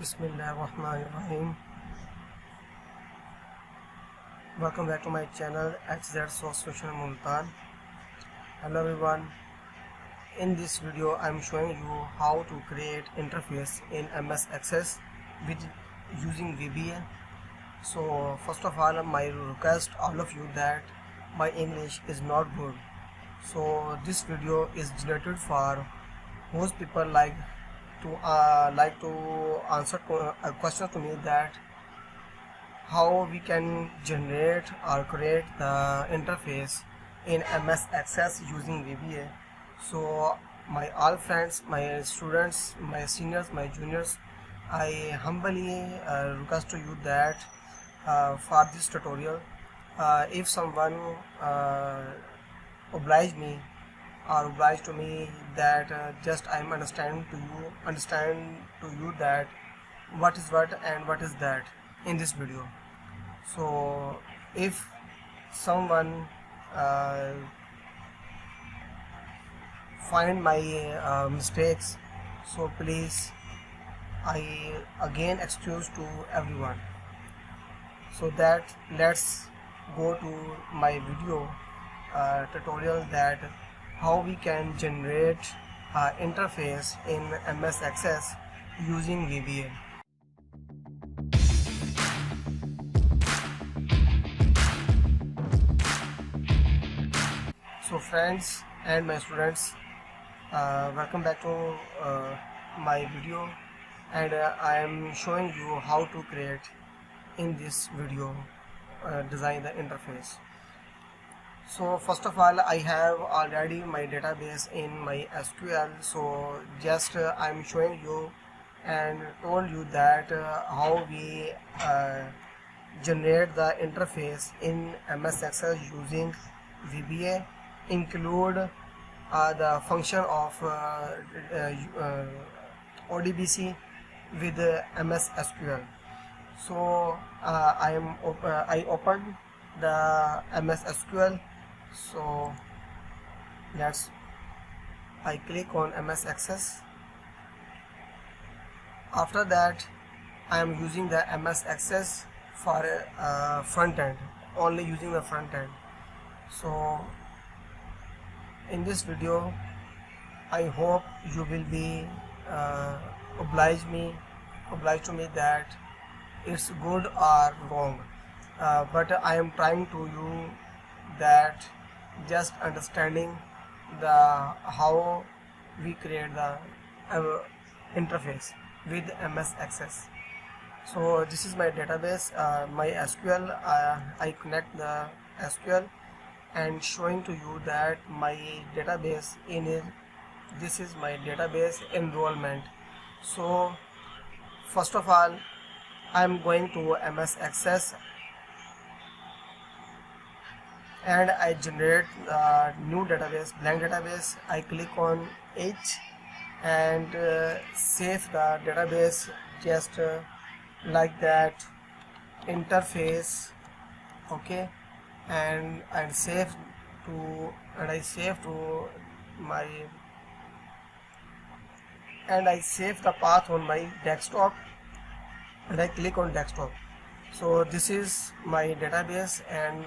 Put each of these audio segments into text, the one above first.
Bismillahirrahmanirrahim. Welcome back to my channel HZ Solution Multan. Hello everyone. In this video I am showing you how to create interface in MS Access with using VBA. So first of all, my request all of you that my English is not good. So this video is generated for most people like to answer a question to me that how we can generate or create the interface in MS Access using VBA. So my all friends, my students, my seniors, my juniors, I humbly request to you that for this tutorial, if someone oblige to me that just I am understand to you that what is what and what is that in this video. So if someone find my mistakes, so please I again excuse to everyone. So that let's go to my video tutorial that how we can generate interface in MS Access using VBA. So friends and my students, welcome back to my video, and I am showing you how to create in this video design the interface. So first of all, I have already my database in my SQL, so just I am showing you and told you that how we generate the interface in MS Access using VBA, include the function of ODBC with MS SQL. So I open the MS SQL. So I click on MS Access. After that, I am using the MS Access for front end, only using the front end. So in this video, I hope you will be obliged to me that it's good or wrong, but I am trying to you that just understanding the how we create the interface with MS Access. So this is my database, my SQL. I connect the SQL and showing to you that my database this is my database enrollment. So first of all, I am going to MS Access and I generate a new database, blank database. I click on H and save the database just like that, interface, okay, and I save to the path on my desktop, and I click on desktop. So this is my database and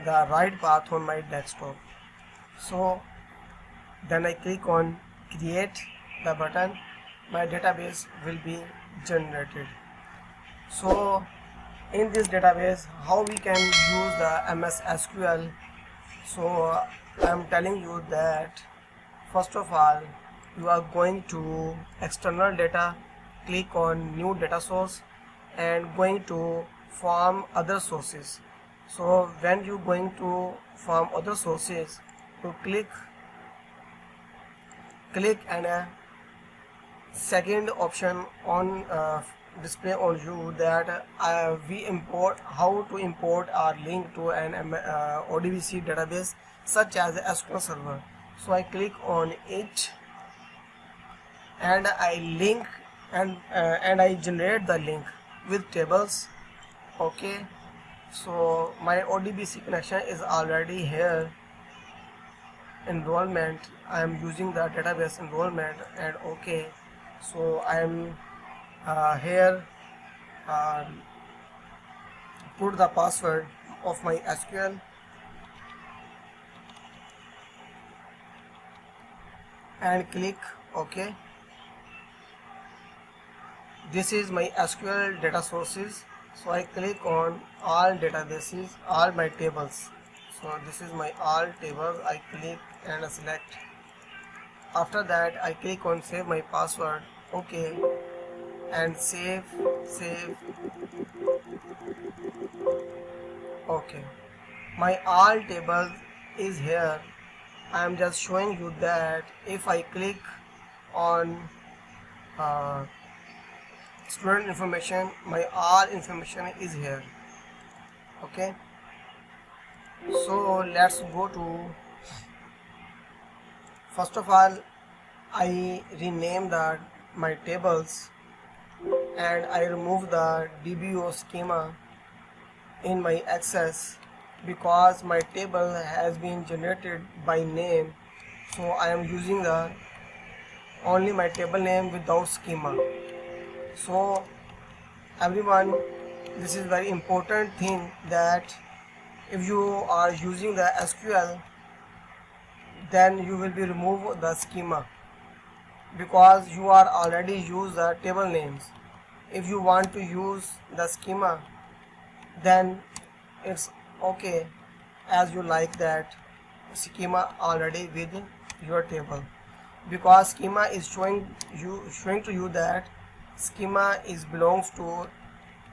the right path on my desktop. So then I click on create the button, my database will be generated. So in this database, how we can use the MS SQL? So I am telling you that first of all, you are going to external data, click on new data source and going to form other sources. So when you going to form other sources, to click and a second option on display on you that we import, how to import or link to an ODBC database such as the SQL Server. So I click on it and I link and I generate the link with tables, okay. So my ODBC connection is already here. Enrollment, I am using the database enrollment and okay. So I am here put the password of my SQL and click OK. This is my SQL data sources, so I click on all databases, all my tables. So this is my all tables. I click and select. After that I click on save my password, OK, and save. OK, my all tables is here. I am just showing you that if I click on student information, my all information is here. Okay, so let's go to, first of all I rename my tables and I remove the DBO schema in my Access, because my table has been generated by name, so I am using only my table name without schema. So everyone, this is very important thing, that if you are using the SQL, then you will be remove the schema, because you are already use the table names. If you want to use the schema, then it's okay, as you like that schema already with your table, because schema is showing to you that schema belongs to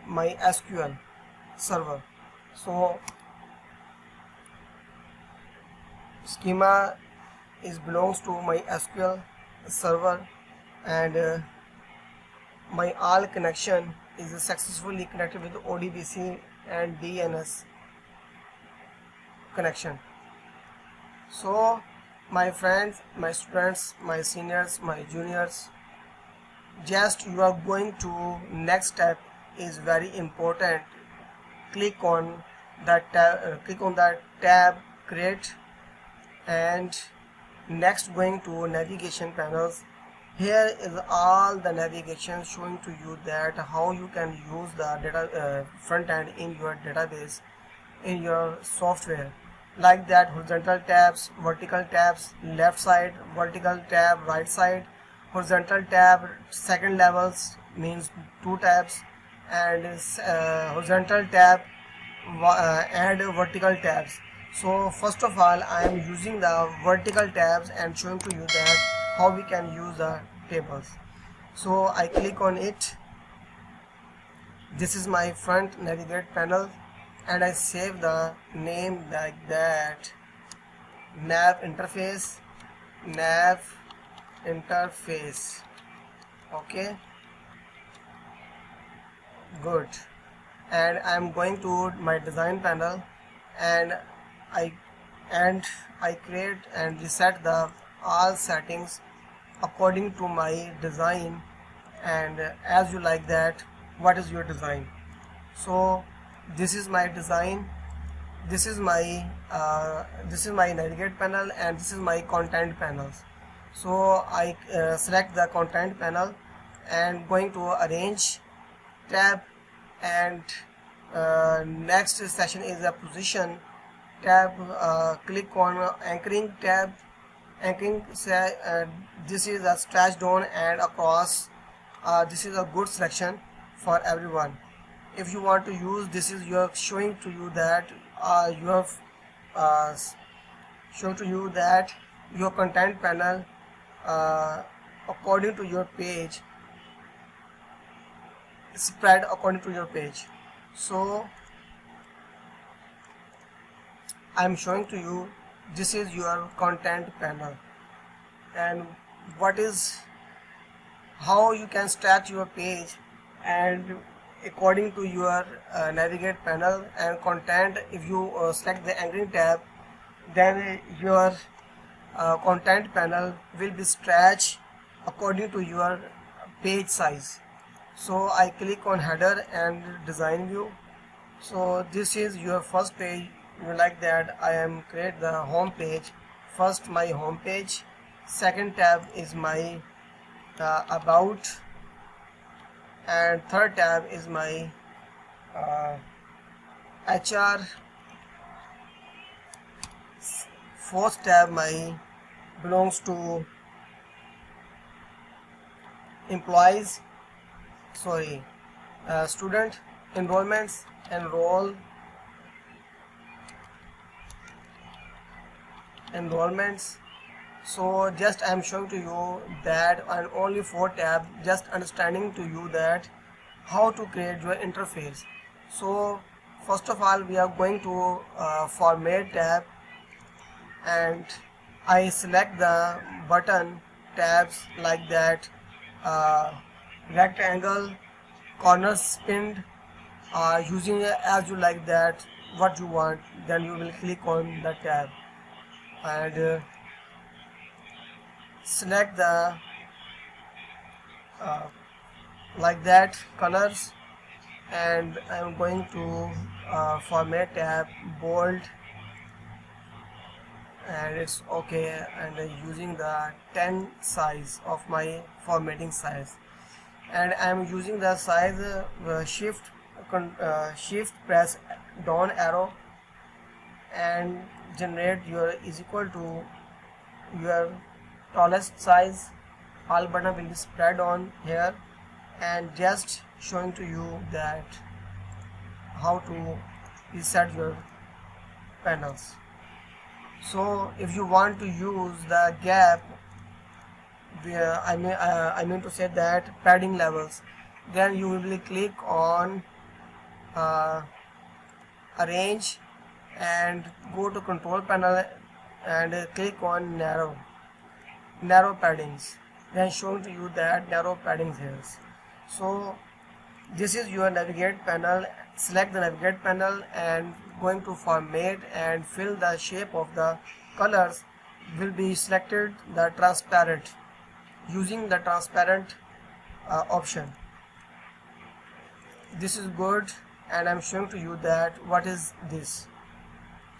my SQL server. So schema belongs to my SQL server, and my all connection is successfully connected with ODBC and DNS connection. So my friends, my students, my seniors, my juniors, just you are going to next step is very important. Click on that tab create, and next going to navigation panels. Here is all the navigation showing to you that how you can use the data front end in your database, in your software, like that horizontal tabs, vertical tabs, left side, vertical tab, right side, horizontal tab, second levels means 2 tabs, and horizontal tab and vertical tabs. So first of all I am using the vertical tabs and showing to you that how we can use the tables. So I click on it. This is my front navigate panel, and I save the name like that, nav interface. Okay, good. And I am going to my design panel, and I create and reset the all settings according to my design, and as you like that what is your design. So this is my design, this is my navigate panel, and this is my content panels. So I select the content panel and going to arrange tab, and next session is a position tab. Click on anchoring tab. Anchoring, this is a stretch down and across. This is a good selection for everyone. If you want to use, this is showing to you that show to you that your content panel according to your page, spread according to your page. So I am showing to you this is your content panel, and how you can start your page, and according to your navigate panel and content. If you select the anchoring tab, then your content panel will be stretched according to your page size. So I click on header and design view. So this is your first page. You like that I am create the home page. First my home page, second tab is my about, and third tab is my HR. Fourth tab my belongs to employees, student, enrollments, enrollments. So just I am showing to you that on only 4 tab, just understanding to you that how to create your interface. So first of all we are going to format tab, and I select the button tabs like that, rectangle, corners pinned, using it as you like that what you want. Then you will click on the tab and select the like that colors, and I am going to format tab bold, and it's okay, and using the 10 size of my formatting size, and I am using the size shift press down arrow and generate your is equal to your tallest size. All button will be spread on here, and just showing to you that how to reset your panels. So if you want to use the gap, where I mean to say that padding levels, then you will click on arrange and go to control panel and click on narrow paddings, then showing to you that narrow paddings here. So this is your navigate panel. Select the navigate panel and going to format and fill the shape of the colors will be selected the transparent, using the transparent option. This is good, and I'm showing to you that what is this.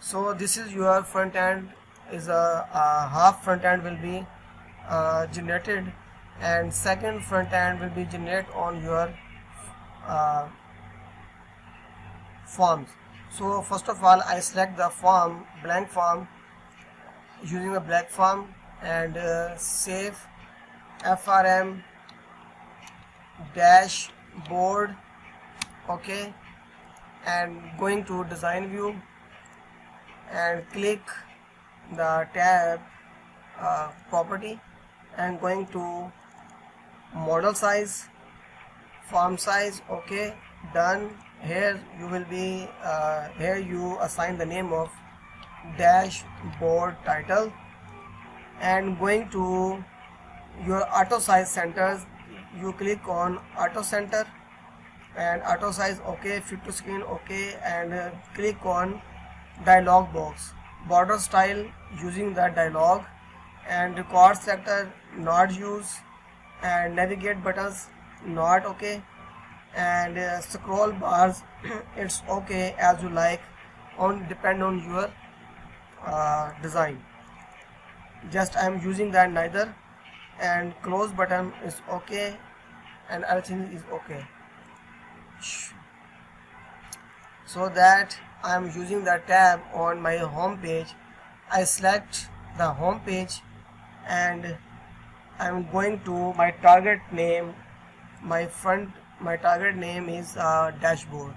So this is your front end, is a half front end will be generated, and second front end will be generated on your forms. So first of all I select the form, blank form, using a black form, and save FRM dashboard, okay, and going to design view and click the tab property and going to model size, form size, okay, done. Here you will be here you assign the name of dashboard title, and going to your auto size centers, you click on auto center and auto size, okay, fit to screen, okay, and click on dialog box, border style, using the dialog, and record selector not use, and navigate buttons not okay, and scroll bars it's okay as you like, on depend on your design. Just I am using that neither, and close button is okay, and everything is okay. So that I am using the tab on my home page. I select the home page and I am going to my target name. My target name is dashboard.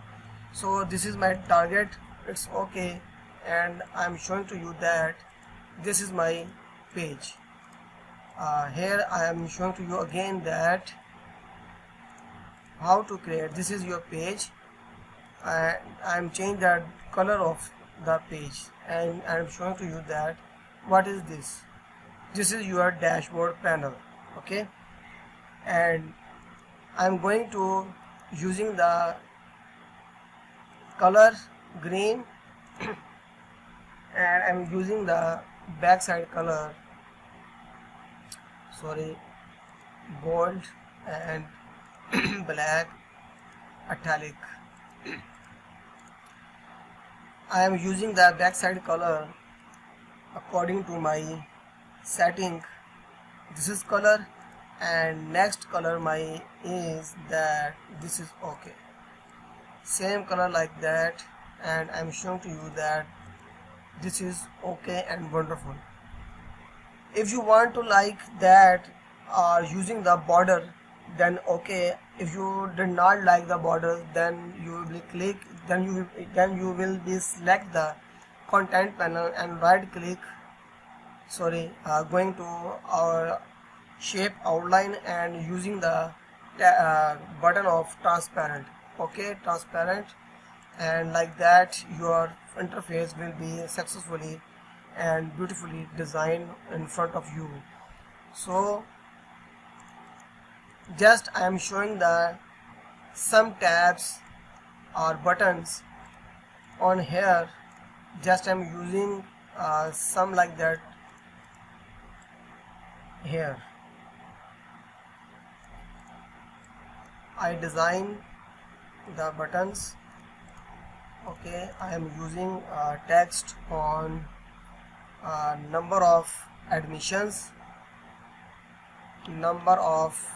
So this is my target, it's okay, and I am showing to you that this is my page. Here I am showing to you again that how to create. This is your page. I am changing the color of the page, and I am showing to you that what is this. This is your dashboard panel, okay, and I am going to using the color green and I am using the backside color, bold and black italic. I am using the backside color according to my setting. This is color, and next color my is that this is okay, same color like that, and I'm showing to you that this is okay and wonderful. If you want to like that using the border, then okay. If you did not like the border, then you will click, then you will be select the content panel and right click, going to our shape outline and using the button of transparent, okay, transparent, and like that your interface will be successfully and beautifully designed in front of you. So just I am showing the some tabs or buttons on here. Just I am using some like that here. I design the buttons, okay. I am using text on number of admissions, number of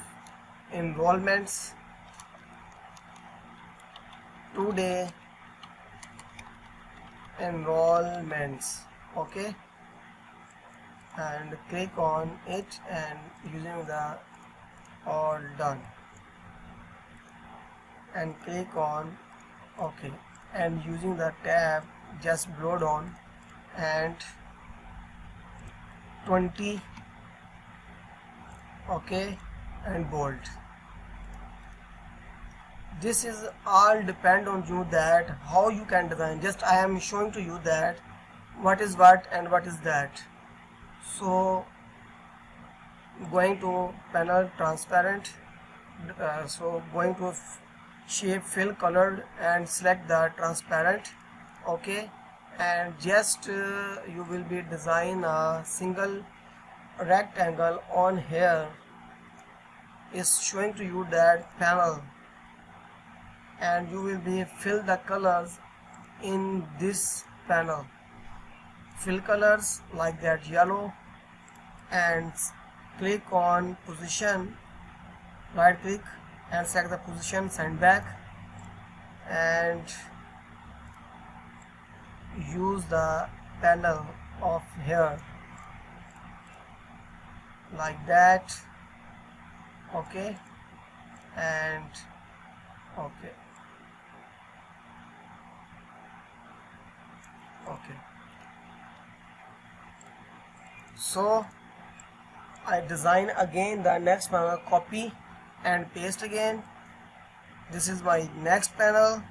enrollments, today enrollments, okay, and click on it and using the all done and click on okay, and using the tab just blow down and 20, okay, and bold. This is all depend on you that how you can design. Just I am showing to you that what is what and what is that. So going to panel transparent, so going to shape fill colored and select the transparent, okay, and just you will be design a single rectangle on here is showing to you that panel, and you will be fill the colors in this panel, fill colors like that yellow, and click on position, right click and select the position, send back, and use the panel of here like that, okay, and okay, okay. So I design again the next panel, copy and paste again. This is my next panel,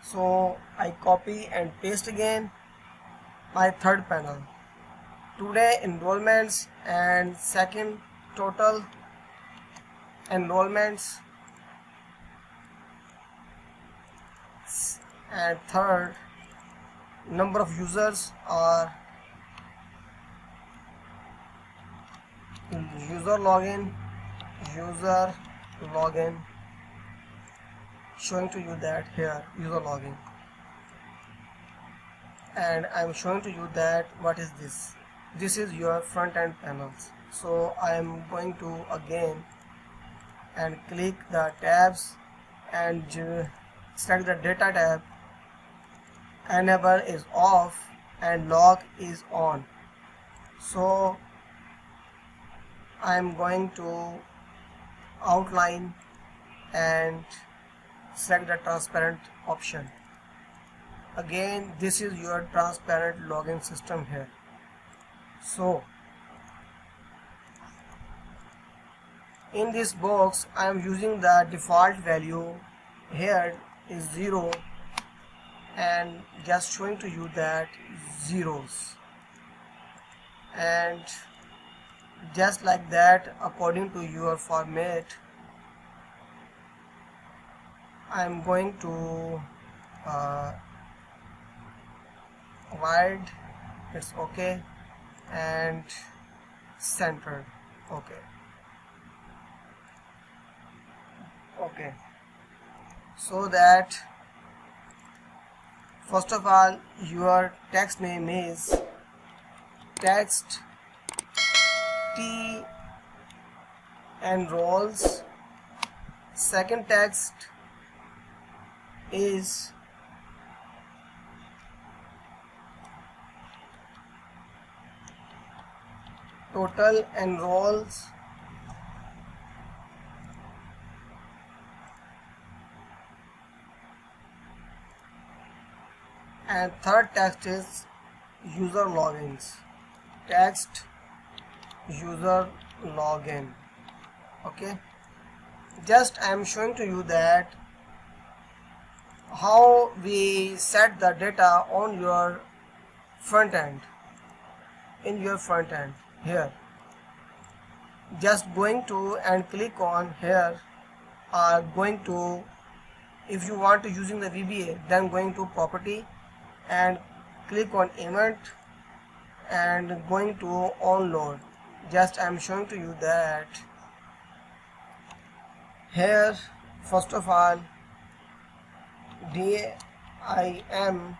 so I copy and paste again. My third panel, today enrollments, and second total enrollments, and third number of users or user login, showing to you that here user login, and I'm showing to you that what is this. This is your front end panels. So I am going to again and click the tabs and select the data tab, enable is off and log is on. So I am going to outline and select the transparent option. Again, this is your transparent login system here. So in this box I am using the default value, here is 0, and just showing to you that zeros, and just like that according to your format I am going to wide, it's okay, and centered, okay, okay. So that first of all your text name is text enrolls. Second text is total enrolls. And third text is user logins. Text user login. Okay, just I am showing to you that how we set the data on your front end, in your front end. Here just going to and click on here, going to, if you want to using the VBA, then going to property and click on event and going to onload. Just I am showing to you that here first of all DIM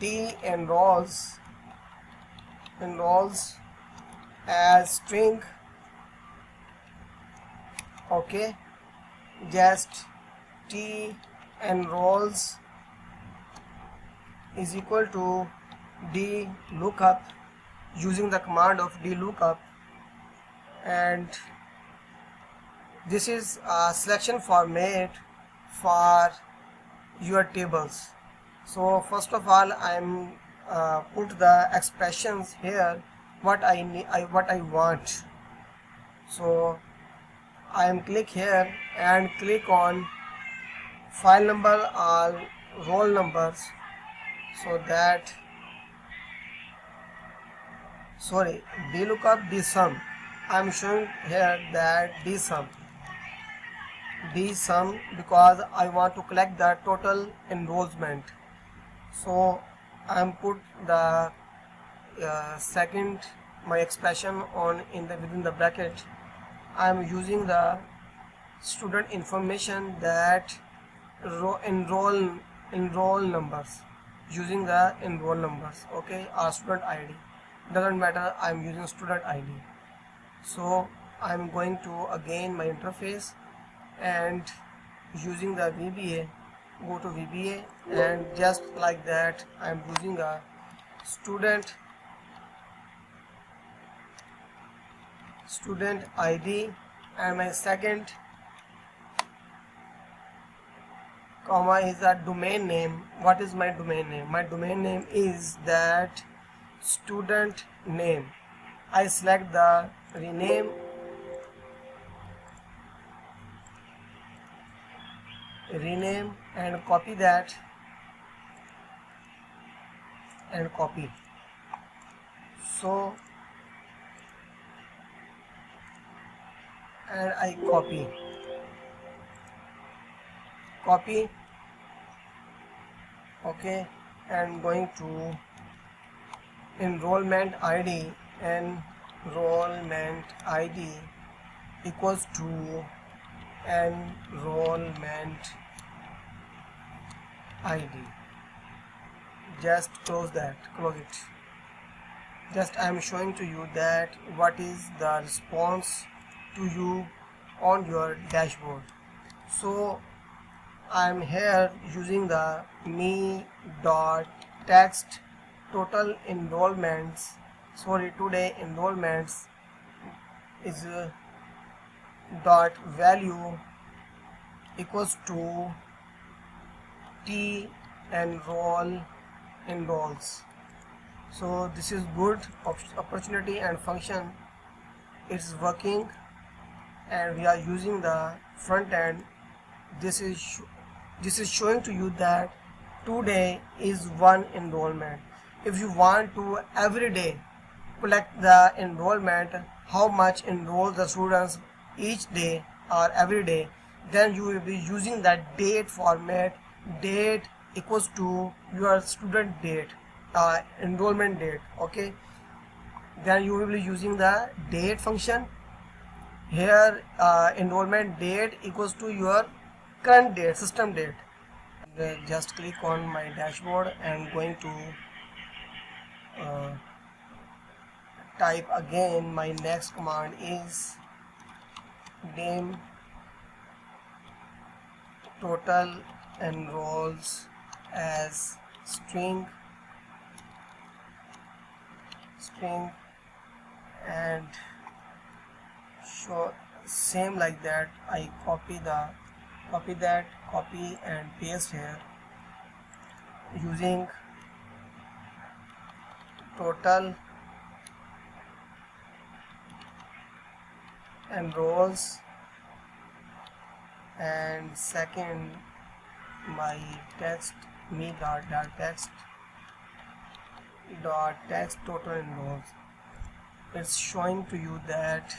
T enrolls as string. Okay, just T enrolls is equal to D lookup, using the command of D lookup, and this is a selection format for your tables. So first of all I am put the expressions here what I need, what I want. So I am click here and click on file number or roll numbers, so that VLOOKUP dsum. I am showing here that dsum because I want to collect the total enrollment. So I am put the second my expression on in the within the bracket. I am using the student information, that enroll numbers, using the enroll numbers. Okay, or student ID, doesn't matter, I am using student ID. So I am going to again my interface and using the VBA, go to VBA, and just like that I am using a student ID, and my second comma is a domain name. What is my domain name? My domain name is that student name. I select the rename, and copy that and copy. So and I copy, okay, and going to enrollment ID equals to enrollment ID. Just close it. Just I am showing to you that what is the response to you on your dashboard. So I am here using the me.text total enrollments. Today enrollments is dot value equals to T enrolls. So this is good opportunity and function. It's working, and we are using the front end. This is showing to you that today is one enrollment. If you want to every day collect the enrollment, how much enroll the students each day or every day, then you will be using that date format. Date equals to your student date, enrollment date. Okay, then you will be using the date function. Here enrollment date equals to your current date, system date. Just click on my dashboard and going to type again. My next command is name total enrolls as string and show same like that. I copy and paste here using total enrolls, and second my text text total enrolls. It's showing to you that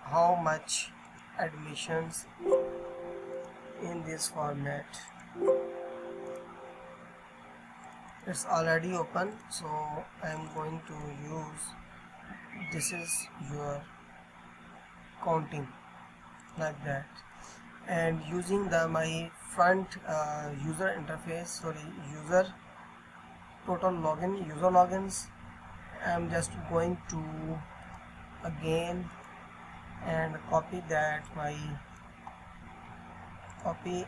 how much admissions in this format. It's already open, so I'm going to use, this is your counting like that, and using my front user interface, user total login, user logins. I'm just going to again and copy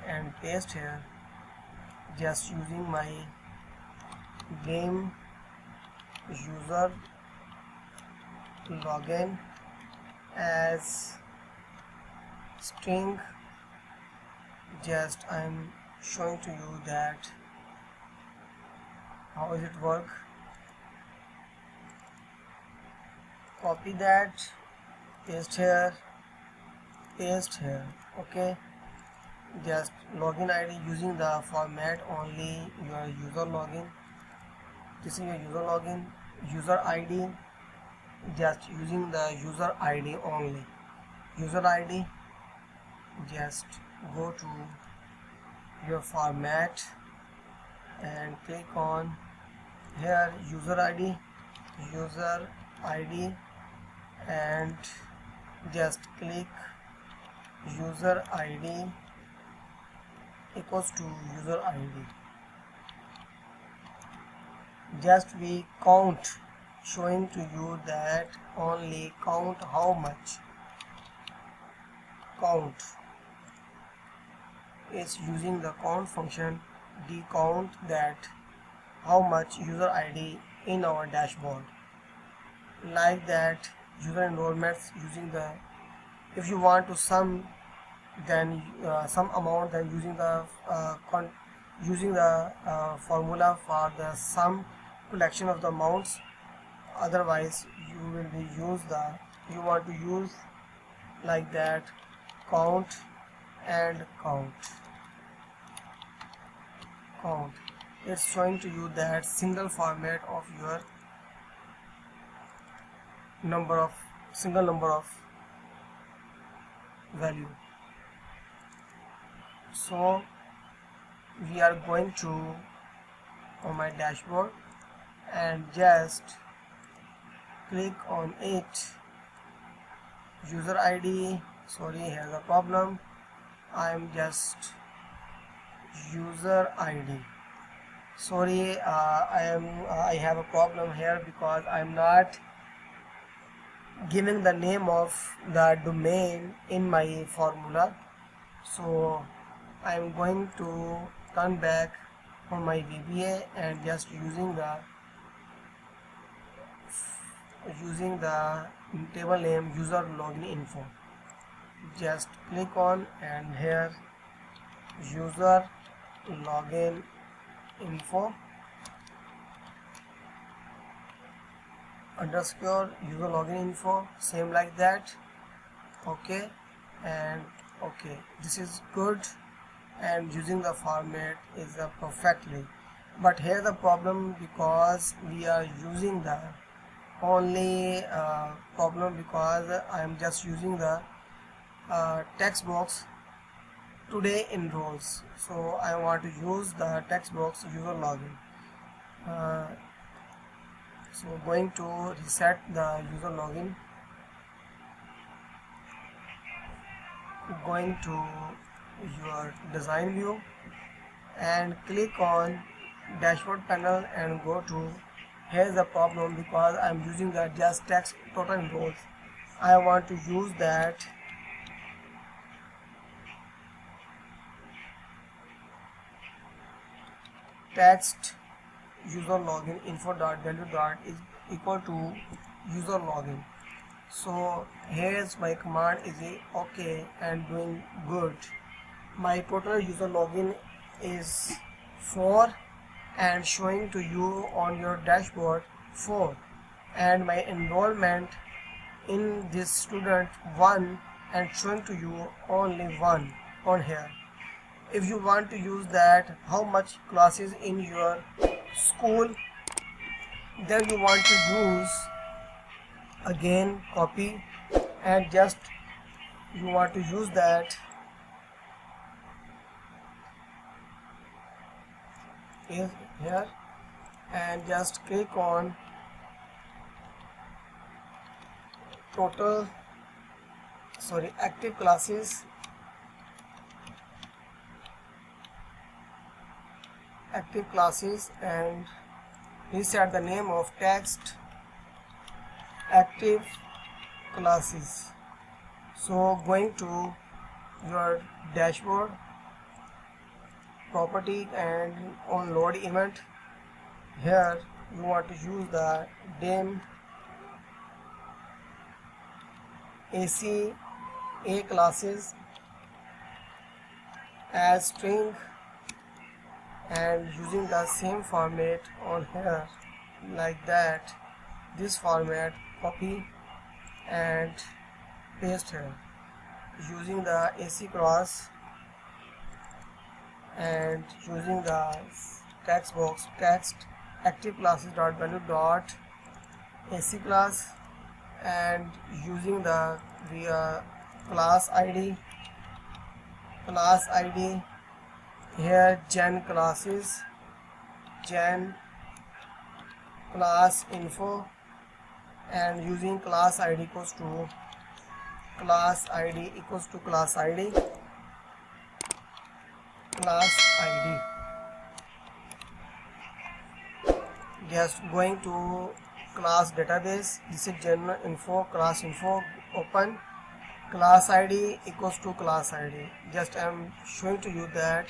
and paste here, just using my game user login as string. Just I'm showing to you that how does it work. Copy that, paste here, okay. Just login ID using the format only your user login. This is your user login. User ID, just using the user ID only. User ID, just go to your format and click on here user ID, and just click user ID equals to user ID. Just we count, showing to you that only count how much. Count is using the count function, decount that how much user ID in our dashboard. Like that, user enrollments using the, if you want to sum, then some amount, then using the formula for the sum collection of the amounts. Otherwise you will be you want to use like that, count and count. It's showing to you that single format of your single number of value. So we are going to on my dashboard and just click on it. User ID, sorry, here's a problem. I'm just user ID. Sorry, I have a problem here because I'm not giving the name of the domain in my formula. So I'm going to turn back on my VBA and just using the table name user login info. Just click on and here user login info underscore user login info, same like that. Okay, and okay, this is good, and using the format is perfectly. But here the problem, because we are using the only problem because I am just using the text box today enrolls, so I want to use the text box user login. So going to reset the user login, going to your design view and click on dashboard panel and go to, here's the problem because I'm using the just text total enrolls. I want to use that text user login info.value is equal to user login. So here's my command is okay and doing good. My total user login is 4 and showing to you on your dashboard 4, and my enrollment in this student 1 and showing to you only 1 on here. If you want to use that how much classes in your school, then you want to use again copy and just you want to use that here and just click on active classes, and reset the name of text active classes. So going to your dashboard property and on load event, here you want to use the dim AC A classes as string and using the same format on here like that, this format, copy and paste here using the AC class and using the text box text active classes dot value dot AC class and using the class ID here gen classes, gen class info, and using class ID equals to class ID just going to class database. This is general info, class info, open class ID equals to class ID. Just I am showing to you that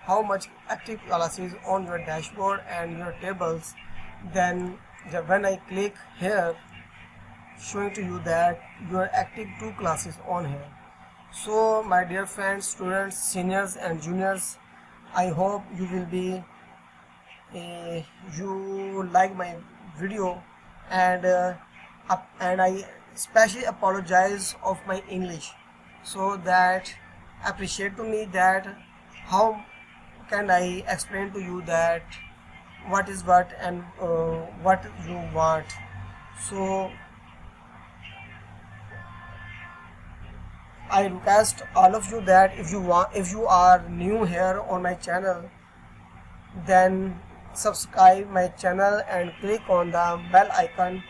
how much active classes on your dashboard and your tables. Then when I click here, showing to you that you are active 2 classes on here. So my dear friends, students, seniors and juniors, I hope you will be you like my video, and I especially apologize of my English, so that appreciate to me that how can I explain to you that what is what and what you want. So I request all of you that if you are new here on my channel, then subscribe my channel and click on the bell icon